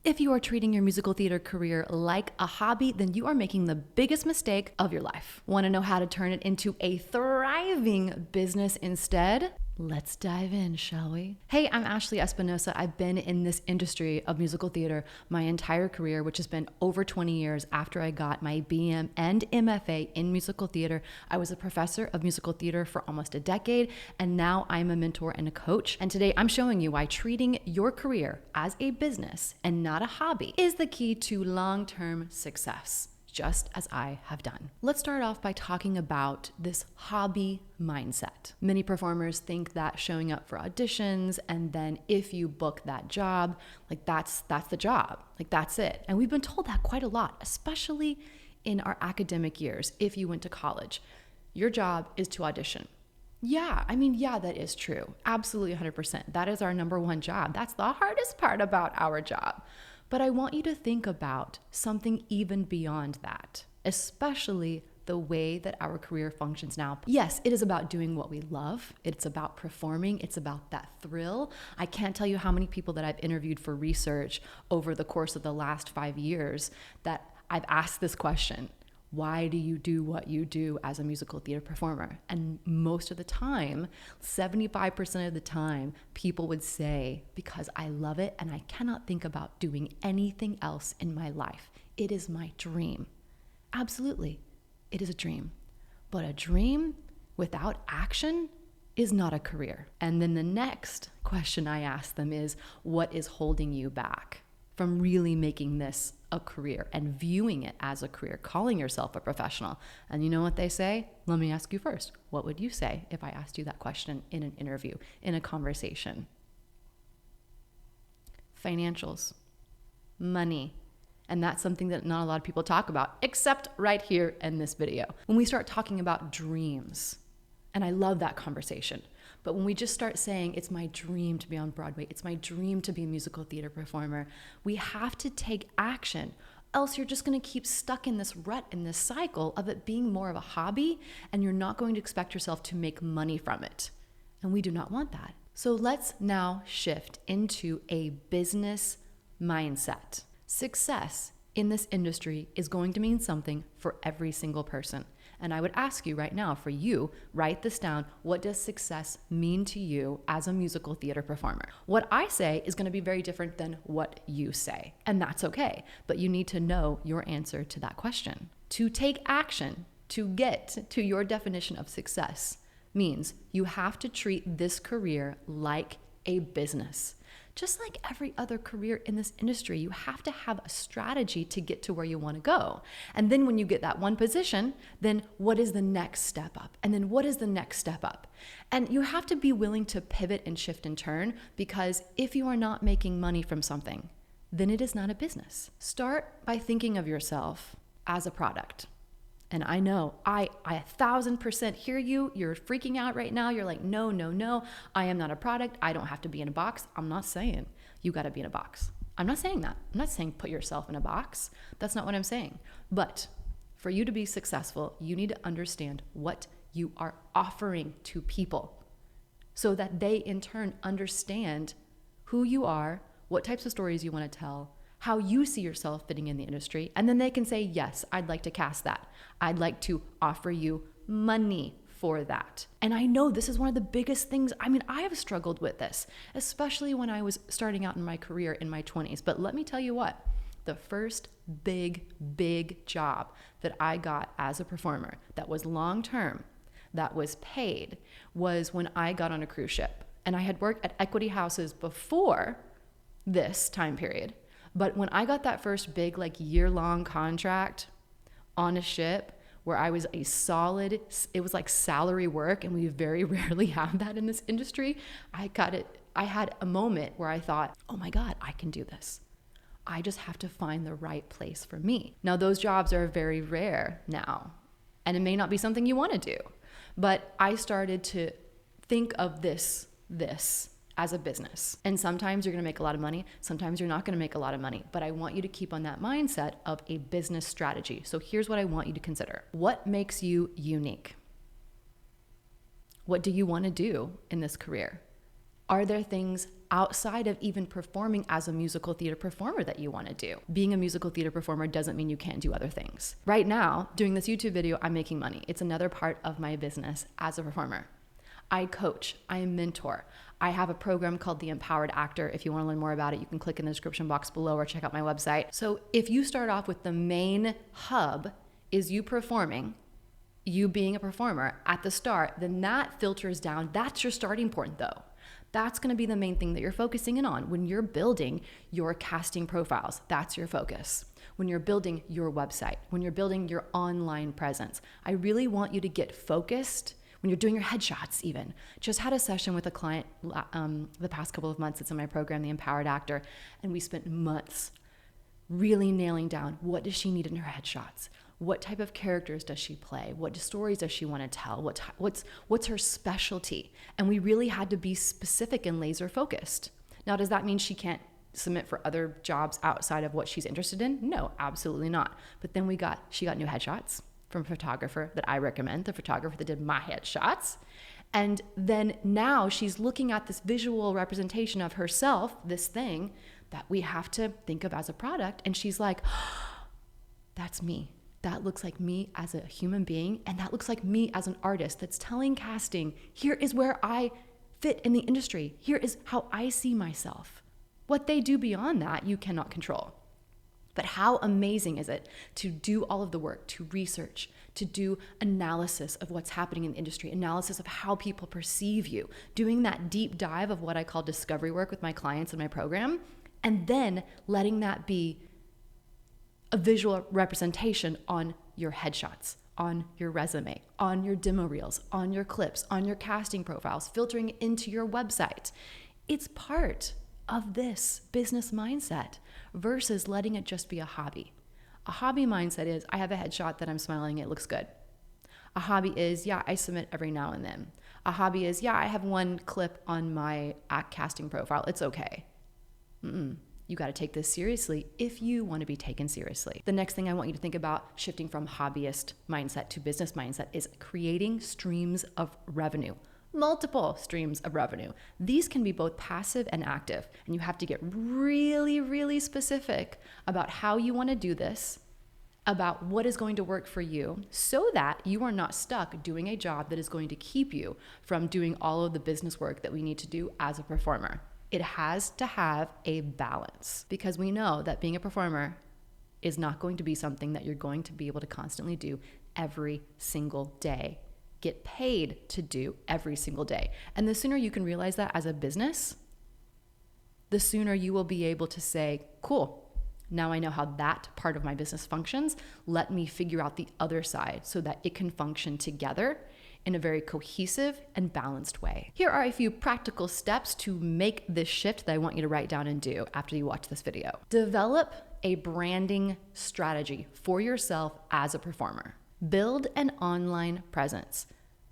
If you are treating your musical theater career like a hobby, then you are making the biggest mistake of your life. Want to know how to turn it into a thriving business instead? Let's dive in, shall we? Hey, I'm Ashley Espinosa. I've been in this industry of musical theater my entire career, which has been over 20 years after I got my BM and MFA in musical theater. I was a professor of musical theater for almost a decade, and now I'm a mentor and a coach. And today I'm showing you why treating your career as a business and not a hobby is the key to long-term success, just as I have done. Let's start off by talking about this hobby mindset. Many performers think that showing up for auditions and then if you book that job, like that's the job, like that's it. And we've been told that quite a lot, especially in our academic years. If you went to college, your job is to audition. Yeah, that is true. Absolutely 100%. That is our number one job. That's the hardest part about our job. But I want you to think about something even beyond that, especially the way that our career functions now. Yes, it is about doing what we love. It's about performing. It's about that thrill. I can't tell you how many people that I've interviewed for research over the course of the last 5 years that I've asked this question. Why do you do what you do as a musical theater performer? And most of the time, 75% of the time, people would say, because I love it and I cannot think about doing anything else in my life. It is my dream. Absolutely, it is a dream. But a dream without action is not a career. And then the next question I ask them is, what is holding you back from really making this a career and viewing it as a career, calling yourself a professional? And you know what they say? Let me ask you first. What would you say if I asked you that question in an interview, in a conversation? Financials, money. And that's something that not a lot of people talk about, except right here in this video. When we start talking about dreams, and I love that conversation, but when we just start saying, it's my dream to be on Broadway, it's my dream to be a musical theater performer, we have to take action. Else you're just going to keep stuck in this rut, in this cycle of it being more of a hobby, and you're not going to expect yourself to make money from it. And we do not want that. So let's now shift into a business mindset. Success in this industry is going to mean something for every single person. And I would ask you right now, for you, write this down. What does success mean to you as a musical theater performer? What I say is going to be very different than what you say. And that's okay. But you need to know your answer to that question. To take action, to get to your definition of success, means you have to treat this career like a business. Just like every other career in this industry, you have to have a strategy to get to where you want to go. And then when you get that one position, then what is the next step up? And then what is the next step up? And you have to be willing to pivot and shift and turn, because if you are not making money from something, then it is not a business. Start by thinking of yourself as a product. And I know, I 1,000% hear you. You're freaking out right now. You're like, no, I am not a product. I don't have to be in a box. I'm not saying you got to be in a box. I'm not saying that. I'm not saying put yourself in a box. That's not what I'm saying. But for you to be successful, you need to understand what you are offering to people so that they in turn understand who you are, what types of stories you want to tell, how you see yourself fitting in the industry, and then they can say, yes, I'd like to cast that. I'd like to offer you money for that. And I know this is one of the biggest things. I have struggled with this, especially when I was starting out in my career in my 20s. But let me tell you what, the first big job that I got as a performer that was long-term, that was paid, was when I got on a cruise ship. And I had worked at equity houses before this time period. But when I got that first big year-long contract on a ship where I was it was like salary work, and we very rarely have that in this industry. I had a moment where I thought, oh my God, I can do this. I just have to find the right place for me. Now those jobs are very rare now, and it may not be something you want to do, but I started to think of this as a business. And sometimes you're going to make a lot of money. Sometimes you're not going to make a lot of money. But I want you to keep on that mindset of a business strategy. So here's what I want you to consider. What makes you unique? What do you want to do in this career? Are there things outside of even performing as a musical theater performer that you want to do. Being a musical theater performer doesn't mean you can't do other things. Right now, doing this YouTube video, I'm making money. It's another part of my business as a performer. I coach, I mentor. I have a program called The Empowered Actor. If you want to learn more about it, you can click in the description box below or check out my website. So if you start off with the main hub is you performing, you being a performer at the start, then that filters down. That's your starting point though. That's going to be the main thing that you're focusing in on when you're building your casting profiles. That's your focus. When you're building your website, when you're building your online presence, I really want you to get focused when you're doing your headshots even. Just had a session with a client the past couple of months. It's in my program, The Empowered Actor, and we spent months really nailing down what does she need in her headshots? What type of characters does she play? What stories does she want to tell? What's her specialty? And we really had to be specific and laser focused. Now, does that mean she can't submit for other jobs outside of what she's interested in? No, absolutely not. But then she got new headshots from a photographer that I recommend, the photographer that did my headshots. And then now she's looking at this visual representation of herself, this thing that we have to think of as a product. And she's like, oh, that's me. That looks like me as a human being. And that looks like me as an artist that's telling casting, here is where I fit in the industry. Here is how I see myself. What they do beyond that, you cannot control. But how amazing is it to do all of the work, to research, to do analysis of what's happening in the industry, analysis of how people perceive you, doing that deep dive of what I call discovery work with my clients in my program, and then letting that be a visual representation on your headshots, on your resume, on your demo reels, on your clips, on your casting profiles, filtering into your website. It's part of this business mindset versus letting it just be a hobby. A hobby mindset is, I have a headshot that I'm smiling, it looks good. A hobby is, yeah, I submit every now and then. A hobby is, yeah, I have one clip on my casting profile, it's okay. You got to take this seriously if you want to be taken seriously. The next thing I want you to think about shifting from hobbyist mindset to business mindset is creating streams of revenue. Multiple streams of revenue. These can be both passive and active, and you have to get really, really specific about how you want to do this, about what is going to work for you, so that you are not stuck doing a job that is going to keep you from doing all of the business work that we need to do as a performer. It has to have a balance, because we know that being a performer is not going to be something that you're going to be able to constantly do every single day, get paid to do every single day. And the sooner you can realize that as a business, the sooner you will be able to say, cool, now I know how that part of my business functions. Let me figure out the other side so that it can function together in a very cohesive and balanced way. Here are a few practical steps to make this shift that I want you to write down and do after you watch this video. Develop a branding strategy for yourself as a performer. Build an online presence.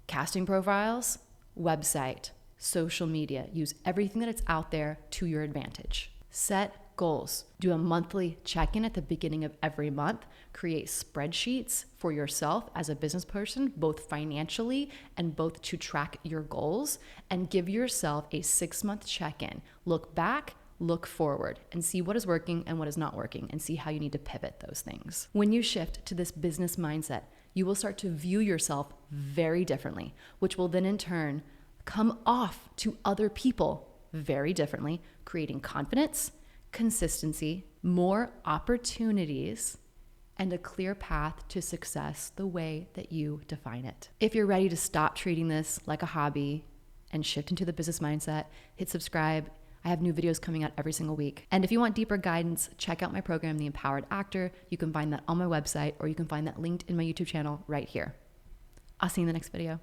Casting profiles, website, social media. Use everything that is out there to your advantage. Set goals. Do a monthly check-in at the beginning of every month. Create spreadsheets for yourself as a business person, both financially and both to track your goals, and give yourself a 6-month check-in. Look back, look forward, and see what is working and what is not working, and see how you need to pivot those things. When you shift to this business mindset, you will start to view yourself very differently, which will then in turn come off to other people very differently, creating confidence, consistency, more opportunities, and a clear path to success the way that you define it. If you're ready to stop treating this like a hobby and shift into the business mindset, hit subscribe. I have new videos coming out every single week. And if you want deeper guidance, check out my program, The Empowered Actor. You can find that on my website, or you can find that linked in my YouTube channel right here. I'll see you in the next video.